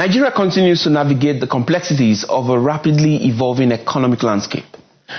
Nigeria continues to navigate the complexities of a rapidly evolving economic landscape.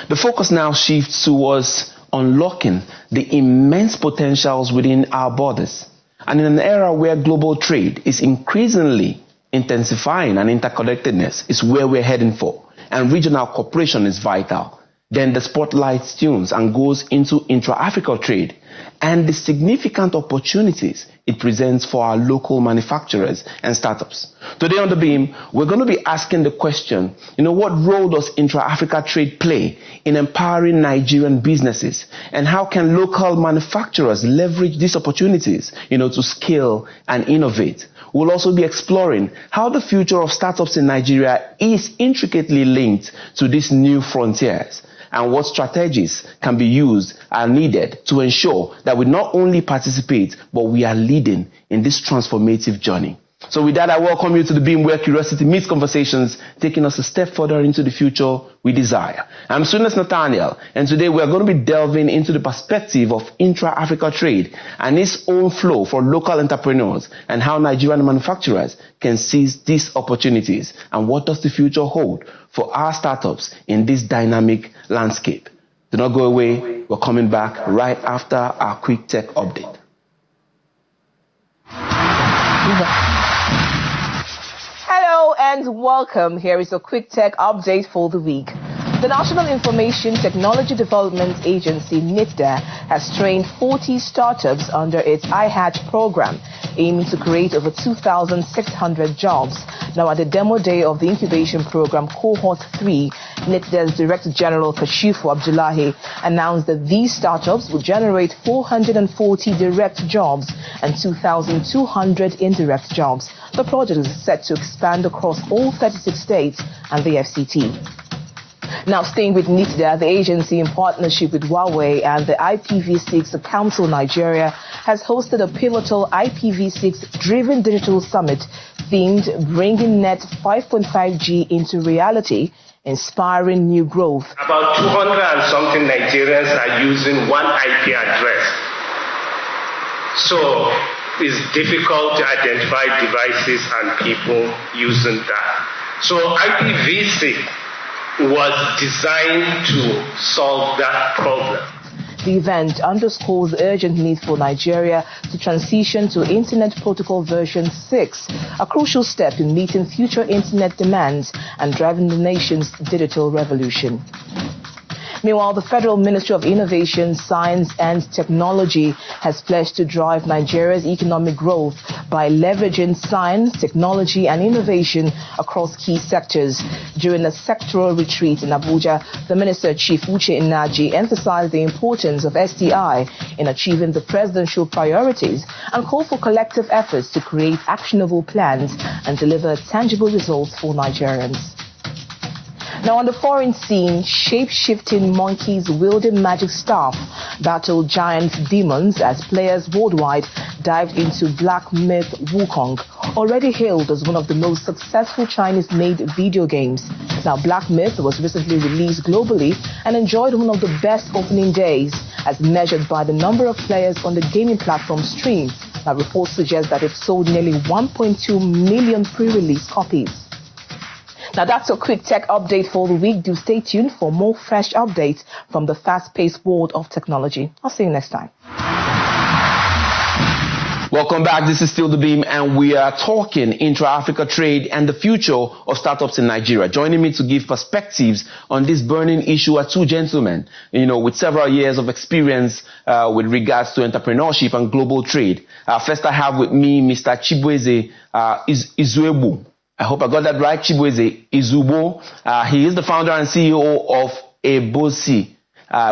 The focus now shifts towards unlocking the immense potentials within our borders. And in an era where global trade is increasingly intensifying and interconnectedness is where we're heading for, and regional cooperation is vital, then the spotlight tunes and goes into intra-Africa trade and the significant opportunities it presents for our local manufacturers and startups. Today on The Beam, we're going to be asking the question, what role does intra-Africa trade play in empowering Nigerian businesses, and how can local manufacturers leverage these opportunities, to scale and innovate? We'll also be exploring how the future of startups in Nigeria is intricately linked to these new frontiers, and what strategies can be used and needed to ensure that we not only participate, but we are leading in this transformative journey. So with that, I welcome you to The Beam, where curiosity meets conversations, taking us a step further into the future we desire. I'm Sunas Nathaniel, and today we are going to be delving into the perspective of intra-Africa trade and its own flow for local entrepreneurs, and how Nigerian manufacturers can seize these opportunities, and what does the future hold for our startups in this dynamic landscape. Do not go away. We're coming back right after our quick tech update. Hello and welcome. Here is a quick tech update for the week. The National Information Technology Development Agency, NITDA, has trained 40 startups under its iHatch program, aiming to create over 2,600 jobs. Now, at the demo day of the incubation program, Cohort 3, NITDA's Director General Kashifu Abdullahi announced that these startups will generate 440 direct jobs and 2,200 indirect jobs. The project is set to expand across all 36 states and the FCT. Now, staying with NITDA, the agency, in partnership with Huawei and the IPv6 Council Nigeria, has hosted a pivotal IPv6-driven digital summit themed Bringing Net 5.5G into Reality, Inspiring New Growth. About 200 and something Nigerians are using one IP address. So it's difficult to identify devices and people using that. So IPv6 was designed to solve that problem. The event underscores the urgent need for Nigeria to transition to Internet Protocol version 6, a crucial step in meeting future Internet demands and driving the nation's digital revolution. Meanwhile, the Federal Ministry of Innovation, Science and Technology has pledged to drive Nigeria's economic growth by leveraging science, technology and innovation across key sectors. During a sectoral retreat in Abuja, the Minister Chief Uche Nnaji emphasized the importance of STI in achieving the presidential priorities and called for collective efforts to create actionable plans and deliver tangible results for Nigerians. Now, on the foreign scene, shape-shifting monkeys wielding magic staff battled giant demons as players worldwide dived into Black Myth Wukong, already hailed as one of the most successful Chinese-made video games. Now, Black Myth was recently released globally and enjoyed one of the best opening days, as measured by the number of players on the gaming platform Steam. Now, reports suggest that it sold nearly 1.2 million pre-release copies. Now, that's a quick tech update for the week. Do stay tuned for more fresh updates from the fast-paced world of technology. I'll see you next time. Welcome back. This is still The Beam, and we are talking intra-Africa trade and the future of startups in Nigeria. Joining me to give perspectives on this burning issue are two gentlemen, with several years of experience with regards to entrepreneurship and global trade. First, I have with me Mr. Chibueze Izuebu. I hope I got that right. Chibueze Izubo. He is the founder and CEO of Ebosi,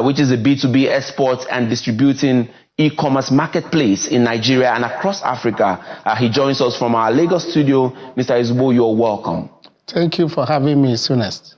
which is a B2B export and distributing e-commerce marketplace in Nigeria and across Africa. He joins us from our Lagos studio. Mr. Izubo, you're welcome. Thank you for having me, Sunest.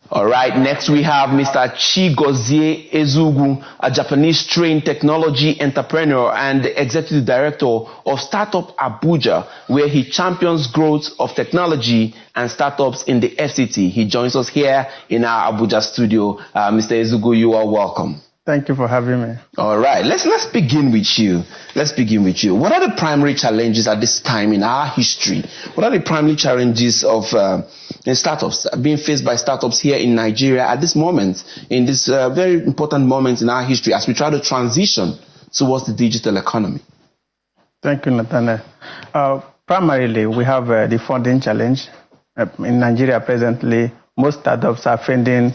All right, next we have Mr. Chigozie Ezugu, a Japanese-trained technology entrepreneur and executive director of Startup Abuja, where he champions growth of technology and startups in the FCT. He joins us here in our Abuja studio. Mr. Ezugu, you are welcome. Thank you for having me. All right, let's begin with you. Let's begin with you. What are the primary challenges at this time in our history? What are the primary challenges of in startups being faced by startups here in Nigeria at this moment, in this very important moment in our history as we try to transition towards the digital economy? Thank you, Nathaniel. Primarily, we have the funding challenge. In Nigeria presently, most startups are funding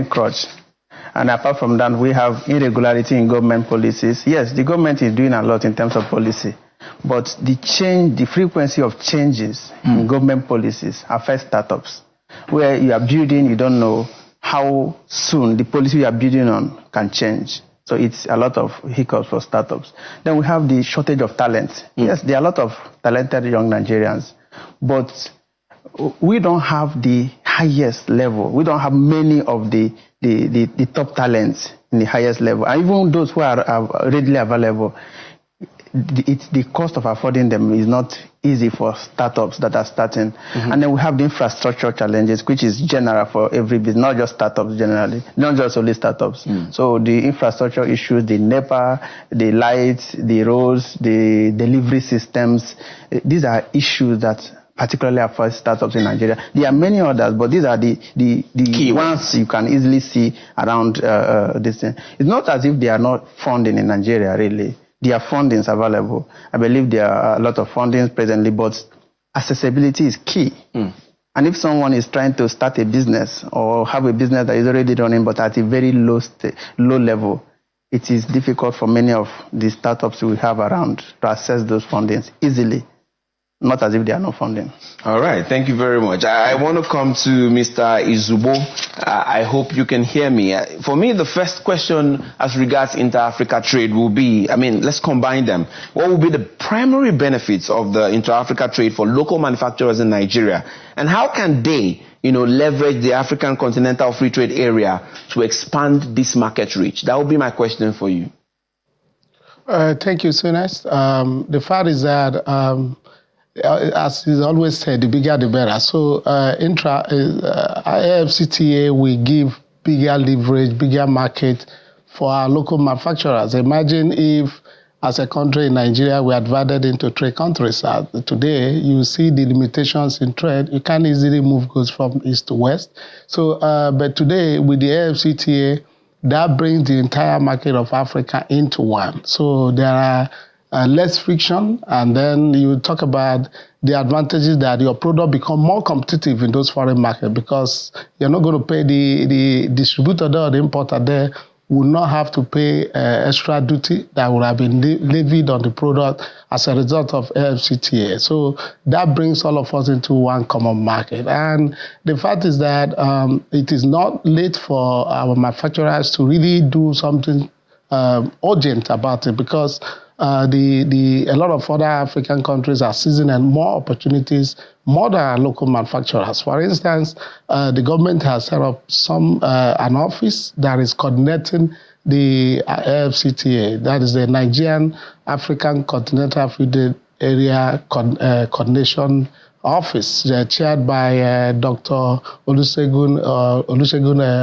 crunch. And apart from that, we have irregularity in government policies. Yes, the government is doing a lot in terms of policy, but the frequency of changes in government policies affects startups. Where you are building, you don't know how soon the policy you are building on can change. So it's a lot of hiccups for startups. Then we have the shortage of talent. Yes, there are a lot of talented young Nigerians, but we don't have the highest level. We don't have many of the top talents in the highest level. And even those who are readily available, the cost of affording them is not easy for startups that are starting. And then we have the infrastructure challenges, which is general for every business, not just startups generally, not just only startups. So the infrastructure issues, the NEPA, the lights, the roads, the delivery systems, these are issues that particularly affect startups in Nigeria. There are many others, but these are the key ones you can easily see around this thing. It's not as if they are not funding in Nigeria, really. There are fundings available. I believe there are a lot of fundings presently, but accessibility is key. And if someone is trying to start a business or have a business that is already running, but at a very low level, it is difficult for many of the startups we have around to access those fundings easily. Not as if they are not funding. All right, thank you very much. I want to come to Mr. Izubo. I hope you can hear me. For me, the first question as regards Intra-Africa trade will be, let's combine them. What will be the primary benefits of the Intra-Africa trade for local manufacturers in Nigeria? And how can they, leverage the African Continental Free Trade Area to expand this market reach? That will be my question for you. Thank you, Sunest. The fact is that as is always said, the bigger the better. So AFCTA will give bigger leverage, bigger market for our local manufacturers. Imagine if, as a country in Nigeria, we are divided into 3 countries. Today, you see the limitations in trade. You can't easily move goods from east to west. So, but today, with the AFCTA, that brings the entire market of Africa into one. So there are less friction, and then you talk about the advantages that your product become more competitive in those foreign markets, because you're not going to pay the distributor there or the importer there will not have to pay extra duty that would have been levied on the product as a result of AFCTA. So that brings all of us into one common market. And the fact is that it is not late for our manufacturers to really do something urgent about it, because a lot of other African countries are seizing and more opportunities, more than our local manufacturers. For instance, the government has set up an office that is coordinating the AFCTA, that is the Nigerian African Continental Free Trade Area Coordination Office, chaired by Dr. Olusegun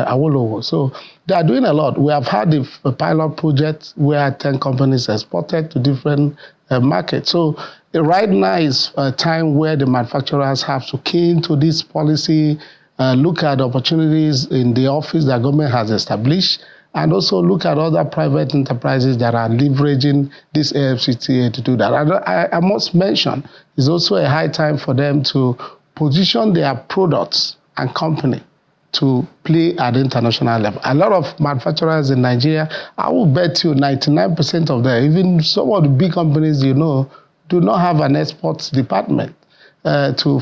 Awolowo. So they are doing a lot. We have had a pilot project where 10 companies exported to different markets. So right now is a time where the manufacturers have to key into this policy, look at opportunities in the office that government has established, and also look at other private enterprises that are leveraging this AFCTA to do that. And I must mention, it's also a high time for them to position their products and company to play at the international level. A lot of manufacturers in Nigeria, I will bet you 99% of them, even some of the big companies do not have an exports department to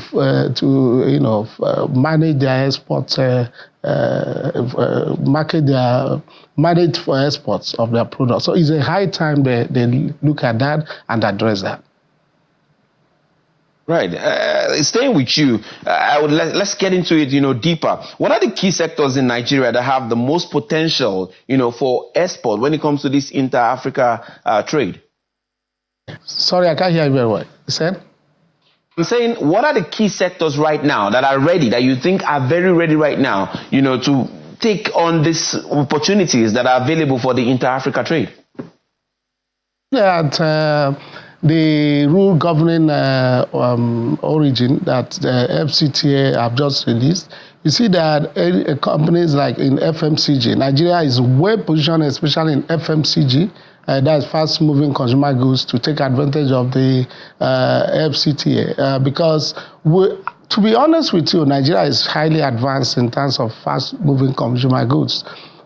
manage their exports, manage for exports of their products. So it's a high time they look at that and address that. Right. Staying with you, let's get into it, deeper. What are the key sectors in Nigeria that have the most potential, for export when it comes to this inter-Africa trade? Sorry, I can't hear you very well. You said? I'm saying, what are the key sectors right now that are ready, that you think are very ready right now, to take on these opportunities that are available for the inter-Africa trade? That the rule governing origin that the FCTA have just released, you see that companies like in FMCG, Nigeria is well positioned, especially in FMCG, that's fast-moving consumer goods, to take advantage of the FCTA because to be honest with you, Nigeria is highly advanced in terms of fast-moving consumer goods.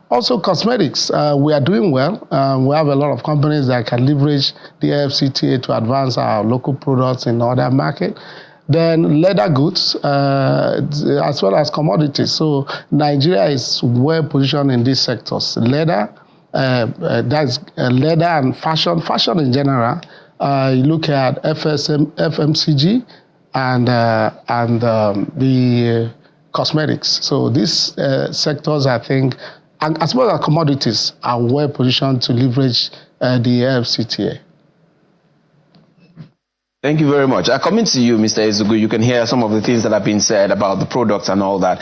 Also, cosmetics, we are doing well. We have a lot of companies that can leverage the FCTA to advance our local products in other markets. Then leather goods, as well as commodities. So Nigeria is well positioned in these sectors. Leather, that's leather and fashion. Fashion in general. You look at FMCG and the cosmetics. So these sectors, I think, and as well as commodities, are well positioned to leverage the FCTA. Thank you very much. Coming to you, Mr. Ezugwu, you can hear some of the things that have been said about the products and all that.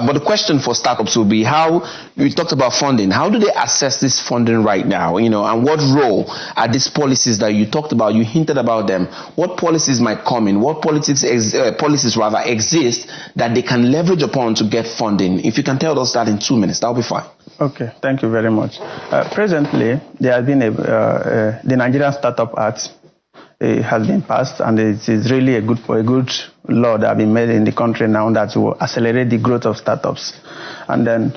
But the question for startups will be how, you talked about funding, how do they assess this funding right now? And what role are these policies that you talked about, you hinted about them, what policies might come in, what policies rather exist that they can leverage upon to get funding? If you can tell us that in 2 minutes, that'll be fine. Okay, thank you very much. Presently, there has been the Nigerian Startup Act. It has been passed, and it is really a good law that has been made in the country now that will accelerate the growth of startups. And then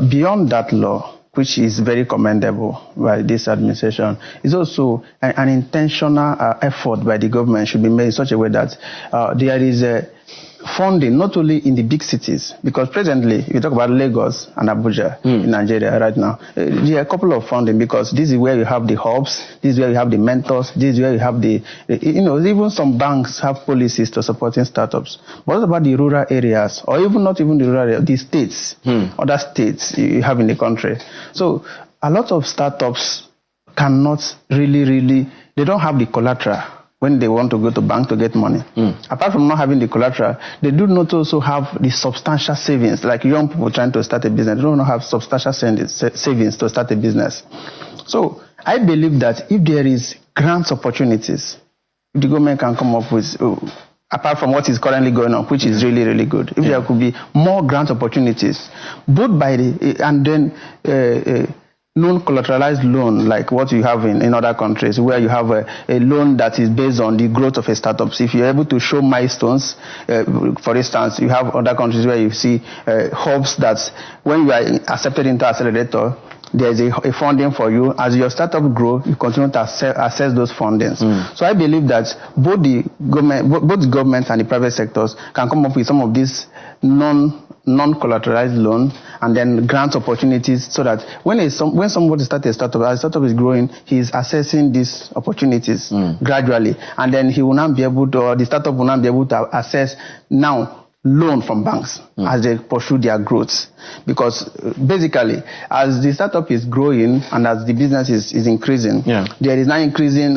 beyond that law, which is very commendable by this administration, is also an intentional effort by the government should be made in such a way that there is a funding not only in the big cities, because presently you talk about Lagos and Abuja in Nigeria right now. There are a couple of funding because this is where you have the hubs, this is where you have the mentors, this is where you have the, even some banks have policies to supporting startups. But what about the rural areas, or even not even the rural areas, the states, other states you have in the country? So a lot of startups cannot really, they don't have the collateral when they want to go to bank to get money. Apart from not having the collateral, they do not also have the substantial savings. Like young people trying to start a business, they don't have substantial savings to start a business. So I believe that if there is grants opportunities, if the government can come up with, apart from what is currently going on, which is really good, if there could be more grant opportunities, both by the, and then non-collateralized loan, like what you have in other countries, where you have a loan that is based on the growth of a startup. So if you're able to show milestones, for instance, you have other countries where you see hubs that when you are accepted into accelerator, there is a funding for you. As your startup grow, you continue to access those fundings. So I believe that both the government and the private sectors can come up with some of these non-collateralized loan and then grant opportunities, so that when somebody starts a startup, as the startup is growing, he is accessing these opportunities gradually, and then he will not be able to, or the startup will not be able to access now loan from banks as they pursue their growth. Because basically, as the startup is growing and as the business is increasing, there is now increasing,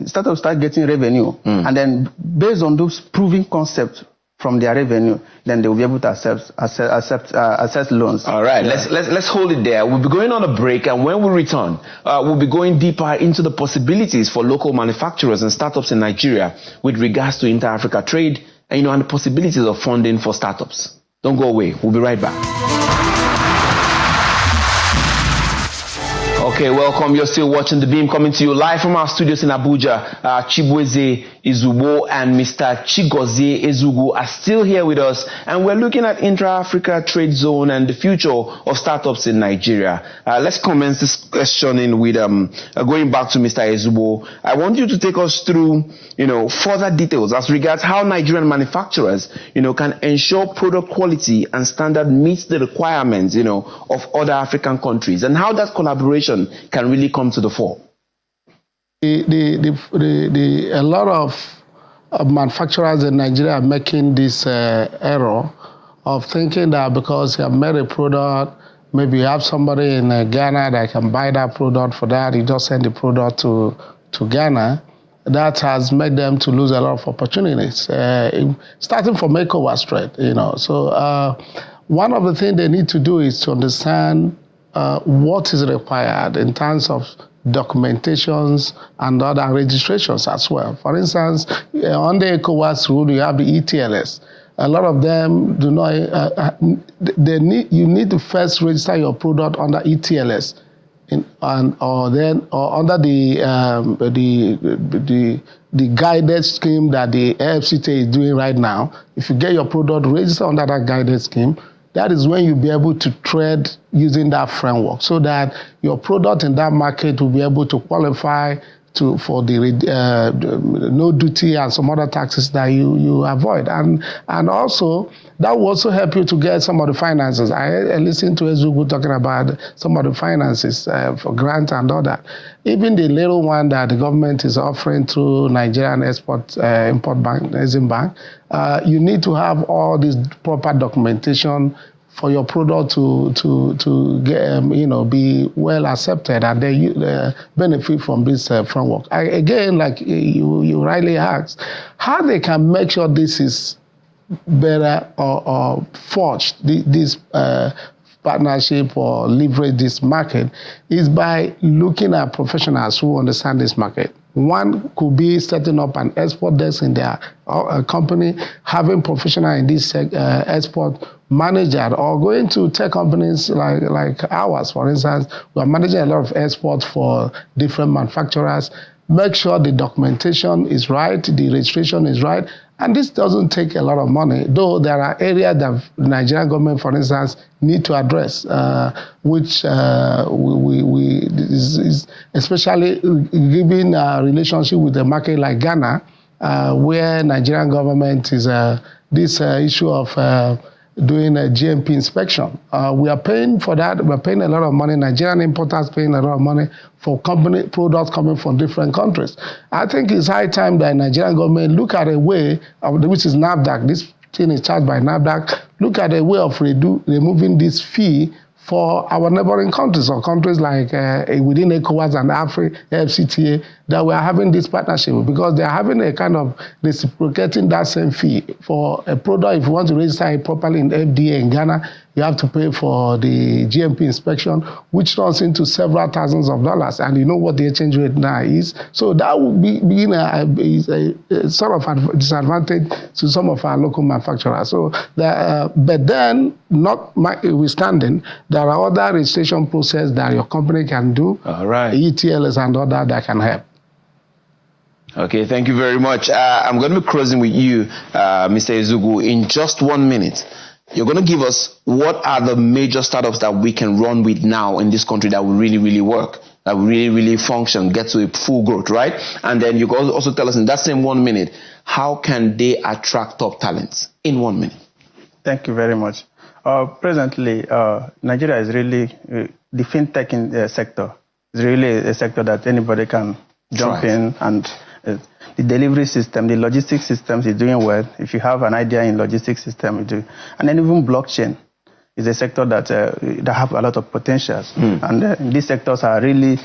startups start getting revenue, and then based on those proving concepts from their revenue, then they will be able to access loans. All right, let's hold it there. We'll be going on a break, and when we return, we'll be going deeper into the possibilities for local manufacturers and startups in Nigeria with regards to inter-Africa trade, and the possibilities of funding for startups. Don't go away. We'll be right back. Okay, welcome. You're still watching The Beam, coming to you live from our studios in Abuja. Chibueze Ezugwu and Mr. Chigozie Ezugwu are still here with us, and we're looking at Intra-Africa Trade Zone and the future of startups in Nigeria. Let's commence this questioning with going back to Mr. Ezugwu. I want you to take us through, further details as regards how Nigerian manufacturers, can ensure product quality and standard meets the requirements, of other African countries, and how that collaboration can really come to the fore. A lot of manufacturers in Nigeria are making this error of thinking that because you have made a product, maybe you have somebody in Ghana that can buy that product for that, you just send the product to Ghana. That has made them to lose a lot of opportunities, starting from ECOWAS trade, So one of the things they need to do is to understand what is required in terms of documentations and other registrations as well. For instance, under ECOWAS rule, you have the ETLS. A lot of them do not. You need to first register your product under ETLS, or under the guided scheme that the AFCT is doing right now. If you get your product registered under that guided scheme, that is when you'll be able to trade using that framework, so that your product in that market will be able to qualify for the no duty and some other taxes that you avoid. And also, that will also help you to get some of the finances. I listened to Ezugu talking about some of the finances for grant and all that. Even the little one that the government is offering through Nigerian Import Bank, Exim Bank, you need to have all this proper documentation for your product to get, be well accepted, and then you benefit from this framework. Again, like you rightly asked, how they can make sure this is better or forged, this partnership or leverage this market, is by looking at professionals who understand this market. One could be setting up an export desk in their company, having professional in this export manager, or going to tech companies like ours. For instance, we are managing a lot of exports for different manufacturers. Make sure the documentation is right, the registration is right, and this doesn't take a lot of money, though there are areas that the Nigerian government, for instance, need to address, which is especially given a relationship with a market like Ghana, where Nigerian government is this issue of doing a GMP inspection. We are paying for that. We're paying a lot of money. Nigerian importers paying a lot of money for company products coming from different countries. I think it's high time that Nigerian government look at a way, which is NAFDAC. This thing is charged by NAFDAC. Look at a way of removing this fee for our neighboring countries, or countries like within ECOWAS and AFCTA, that we are having this partnership with, because they are having a kind of reciprocating that same fee for a product. If you want to register it properly in FDA in Ghana, you have to pay for the GMP inspection, which runs into several thousands of dollars, and you know what the exchange rate now is. So that would be a sort of a disadvantage to some of our local manufacturers. So, but then, notwithstanding, there are other registration processes that your company can do, all right, ETLs and other that can help. Okay, thank you very much. I'm going to be closing with you, Mr. Ezugu, in just 1 minute. You're going to give us what are the major startups that we can run with now in this country that will really, really work, that will really, really function, get to a full growth, right? And then you can also tell us in that same 1 minute, how can they attract top talents in 1 minute? Thank you very much. Presently, Nigeria is really, the fintech sector is really a sector that anybody can jump in, and the delivery system, the logistics systems is doing well. If you have an idea in logistics system, you do. And then even blockchain is a sector that have a lot of potentials. And these sectors are really,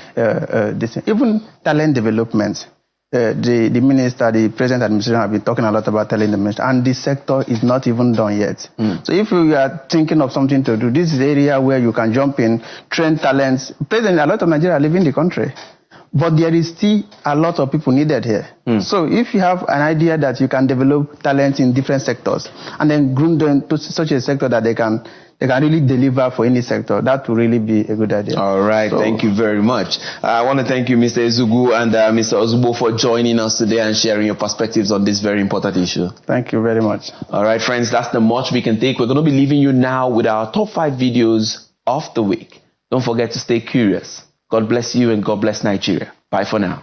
even talent development. The minister, the present administration have been talking a lot about talent development, and this sector is not even done yet. So if you are thinking of something to do, this is the area where you can jump in, train talents. Presently, a lot of Nigeria live in the country, but there is still a lot of people needed here. So if you have an idea that you can develop talent in different sectors and then groom them to such a sector that they can really deliver for any sector, that will really be a good idea. All right, thank you very much. I want to thank you, Mr. Ezugu and Mr. Ozugbo, for joining us today and sharing your perspectives on this very important issue. Thank you very much. All right, friends, that's the much we can take. We're going to be leaving you now with our top 5 videos of the week. Don't forget to stay curious. God bless you and God bless Nigeria. Bye for now.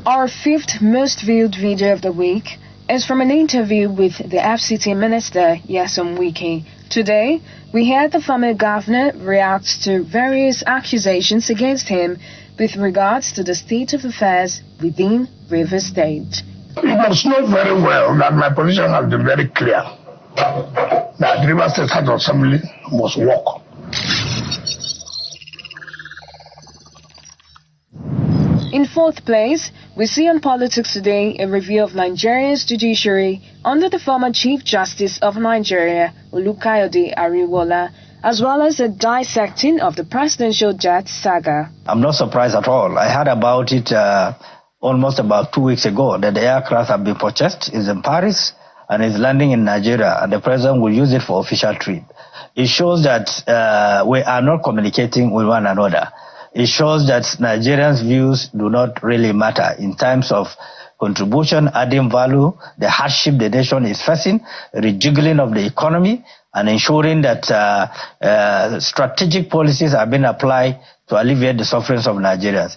Our 5th most viewed video of the week is from an interview with the FCT Minister, Nyesom Wike. Today, we heard the former governor react to various accusations against him with regards to the state of affairs within Rivers State. You must know very well that my position has been very clear, that Rivers State House of Assembly must work. In fourth place, we see on Politics Today a review of Nigeria's judiciary under the former Chief Justice of Nigeria, Olukayode Ariwola, as well as a dissecting of the presidential jet saga. I'm not surprised at all. I heard about it almost about 2 weeks ago that the aircraft have been purchased, is in Paris, and is landing in Nigeria, and the president will use it for official trip. It shows that we are not communicating with one another. It shows that Nigerians' views do not really matter in terms of contribution, adding value, the hardship the nation is facing, rejiggling of the economy, and ensuring that strategic policies are being applied to alleviate the sufferings of Nigerians.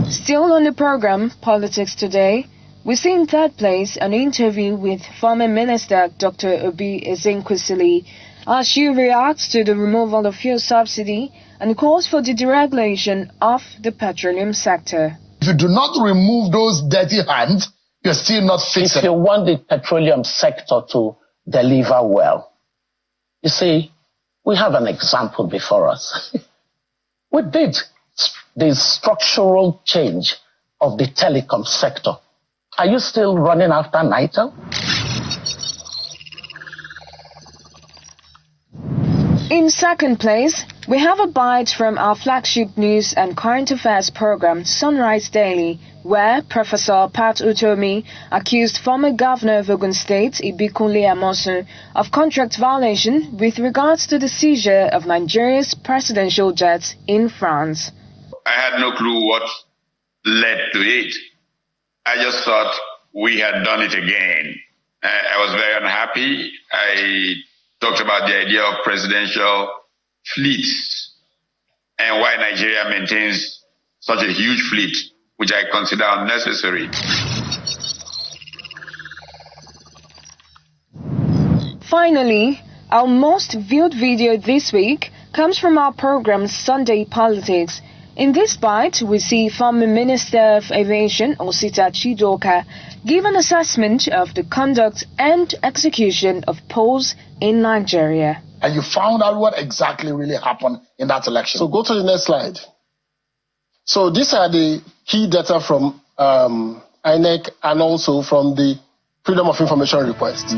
Still on the program, Politics Today, we see in third place an interview with former Minister Dr. Obi Ezenkwesili as she reacts to the removal of fuel subsidy and calls for the deregulation of the petroleum sector. If you do not remove those dirty hands, you're still not fixing. If you want the petroleum sector to deliver well, you see, we have an example before us. We did the structural change of the telecom sector. Are you still running after NITEL? In second place, we have a bite from our flagship news and current affairs program, Sunrise Daily, where Professor Pat Utomi accused former governor of Ogun State, Ibikunle Amosun, of contract violation with regards to the seizure of Nigeria's presidential jets in France. I had no clue what led to it. I just thought we had done it again. I was very unhappy. I talked about the idea of presidential fleets and why Nigeria maintains such a huge fleet, which I consider unnecessary. Finally, our most viewed video this week comes from our program Sunday Politics. In this bite, we see former Minister of Aviation, Osita Chidoka, give an assessment of the conduct and execution of polls in Nigeria. And you found out what exactly really happened in that election. So go to the next slide. So these are the key data from INEC and also from the Freedom of Information request.